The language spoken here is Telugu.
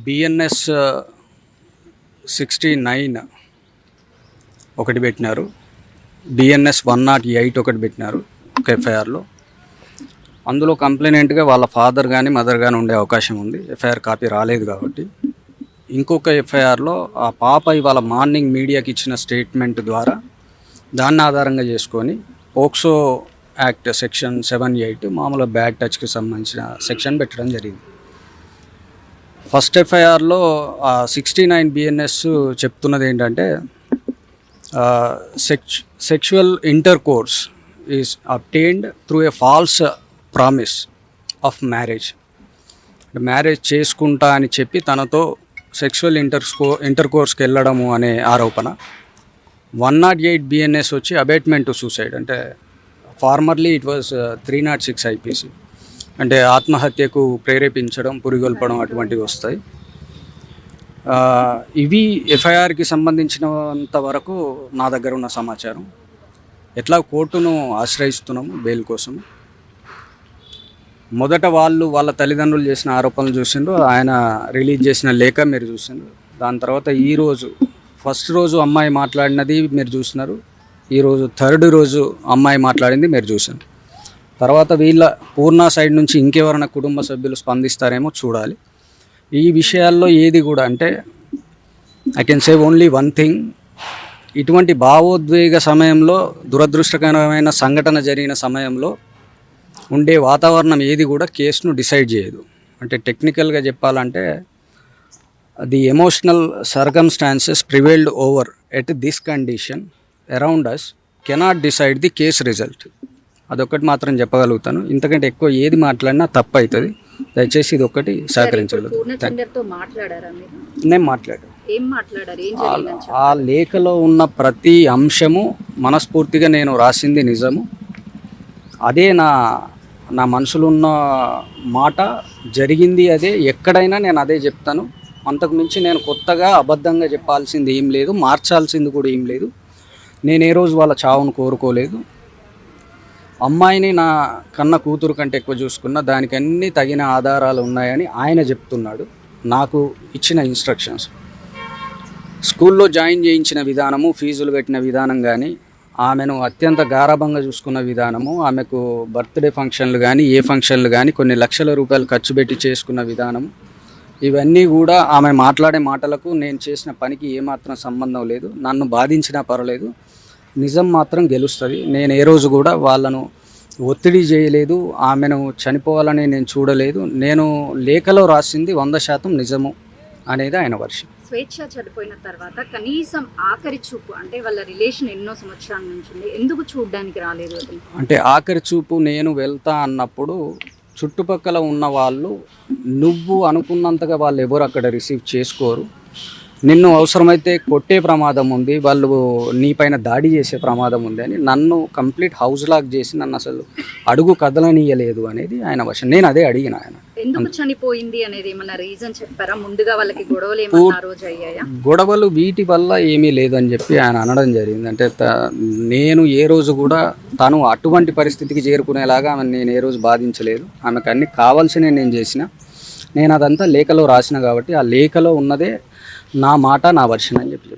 బిఎన్ఎస్ 69 ఒకటి పెట్టినారు, బిఎన్ఎస్ 108 ఒకటి పెట్టినారు ఒక ఎఫ్ఐఆర్లో. అందులో కంప్లైనెంట్గా వాళ్ళ ఫాదర్ కానీ మదర్ కానీ ఉండే అవకాశం ఉంది, ఎఫ్ఐఆర్ కాపీ రాలేదు కాబట్టి. ఇంకొక ఎఫ్ఐఆర్లో ఆ పాప ఇవాళ మార్నింగ్ మీడియాకి ఇచ్చిన స్టేట్మెంట్ ద్వారా దాన్ని ఆధారంగా చేసుకొని పోక్సో యాక్ట్ సెక్షన్ 78 మామూలుగా బ్యాడ్ టచ్కి సంబంధించిన సెక్షన్ పెట్టడం జరిగింది. ఫస్ట్ ఎఫ్ఐఆర్లో 69 బిఎన్ఎస్ చెప్తున్నది ఏంటంటే sexual intercourse is obtained through a falls promise of marriage. Marriage చేసుకుంటా అని చెప్పి తనతో సెక్షువల్ ఇంటర్కోర్స్కి వెళ్ళడము అనే ఆరోపణ. 108 బిఎన్ఎస్ వచ్చి అబేట్మెంట్ టు సూసైడ్, అంటే ఫార్మర్లీ ఇట్ వాజ్ 306 ఐపీసీ, అంటే ఆత్మహత్యకు ప్రేరేపించడం, పురిగొల్పడం అటువంటివి వస్తాయి. ఇవి ఎఫ్ఐఆర్కి సంబంధించినంత వరకు నా దగ్గర ఉన్న సమాచారం. ఎట్లా కోర్టును ఆశ్రయిస్తున్నాము బెయిల్ కోసం. మొదట వాళ్ళ తల్లిదండ్రులు చేసిన ఆరోపణలు చూసిండ్రు, ఆయన రిలీజ్ చేసిన లేఖ మీరు చూసిండ్రు. దాని తర్వాత ఈరోజు ఫస్ట్ రోజు అమ్మాయి మాట్లాడినది మీరు చూసినారు, ఈరోజు థర్డ్ రోజు అమ్మాయి మాట్లాడింది మీరు చూసారు. తర్వాత వీళ్ళ పూర్ణ సైడ్ నుంచి ఇంకెవరైనా కుటుంబ సభ్యులు స్పందిస్తారేమో చూడాలి. ఈ విషయాల్లో ఏది కూడా, అంటే I can say only one thing, ఇటువంటి భావోద్వేగ సమయంలో, దురదృష్టకరమైన సంఘటన జరిగిన సమయంలో ఉండే వాతావరణం ఏది కూడా కేసును డిసైడ్ చేయదు. అంటే టెక్నికల్గా చెప్పాలంటే the emotional circumstances prevailed over at this condition around us cannot decide the case result. అదొకటి మాత్రం చెప్పగలుగుతాను. ఇంతకంటే ఎక్కువ ఏది మాట్లాడినా తప్పు అవుతుంది. దయచేసి ఇది ఒకటి సహకరించగలదు. నేను మాట్లాడాను. ఆ లేఖలో ఉన్న ప్రతి అంశము మనస్ఫూర్తిగా నేను రాసింది నిజము. అదే నా మనసులో ఉన్న మాట, జరిగింది అదే. ఎక్కడైనా నేను అదే చెప్తాను. అంతకు మించి నేను కొత్తగా అబద్ధంగా చెప్పాల్సింది ఏం లేదు, మార్చాల్సింది కూడా ఏం లేదు. నేను ఏ రోజు వాళ్ళ చావును కోరుకోలేదు. అమ్మాయిని నా కన్న కూతురు కంటే ఎక్కువ చూసుకున్న, దానికి అన్ని తగిన ఆధారాలు ఉన్నాయని ఆయన చెప్తున్నాడు. నాకు ఇచ్చిన ఇన్స్ట్రక్షన్స్, స్కూల్లో జాయిన్ చేయించిన విధానము, ఫీజులు పెట్టిన విధానం కానీ, ఆమెను అత్యంత గారాభంగా చూసుకున్న విధానము, ఆమెకు బర్త్డే ఫంక్షన్లు కానీ, ఏ ఫంక్షన్లు కానీ కొన్ని లక్షల రూపాయలు ఖర్చు పెట్టి చేసుకున్న విధానము, ఇవన్నీ కూడా ఆమె మాట్లాడే మాటలకు నేను చేసిన పనికి ఏమాత్రం సంబంధం లేదు. నన్ను బాధించినా పర్వాలేదు, నిజం మాత్రం గెలుస్తుంది. నేను ఏ రోజు కూడా వాళ్ళను ఒత్తిడి చేయలేదు, ఆమెను చనిపోవాలని నేను చూడలేదు. నేను లేఖలో రాసింది 100% నిజము అనేది ఆయన వర్షం. స్వేచ్ఛ చనిపోయిన తర్వాత కనీసం ఆఖరి చూపు, అంటే వాళ్ళ రిలేషన్ ఎన్నో సంవత్సరాల నుంచి ఉంది, ఎందుకు చూడడానికి రాలేదు? అంటే ఆఖరి చూపు నేను వెళ్తా అన్నప్పుడు చుట్టుపక్కల ఉన్న వాళ్ళు, నువ్వు అనుకున్నంతగా వాళ్ళు ఎవరు అక్కడ రిసీవ్ చేసుకోరు, నిన్ను అవసరమైతే కొట్టే ప్రమాదం ఉంది, వాళ్ళు నీపైన దాడి చేసే ప్రమాదం ఉంది అని నన్ను కంప్లీట్ హౌస్ లాక్ చేసి నన్ను అసలు అడుగు కదలనీయలేదు అనేది ఆయన వర్షం. నేను అదే అడిగిన ఆయన ఎందుకు చనిపోయింది అనేది ఏమన్నా రీజన్ చెప్పారా? ముందుగా వాళ్ళకి గొడవలు ఏమన్నా రోజు అయ్యాయా? గొడవలు వీటి వల్ల ఏమీ లేదని చెప్పి ఆయన అనడం జరిగింది. అంటే నేను ఏ రోజు కూడా తను అటువంటి పరిస్థితికి చేరుకునేలాగా ఆమె నేను ఏ రోజు బాధించలేదు. ఆమెకు అన్ని కావాల్సినవి నేను చేసిన. నేను అదంతా లేఖలో రాసిన కాబట్టి ఆ లేఖలో ఉన్నదే నా మాట, నా వర్షన్ అని చెప్పి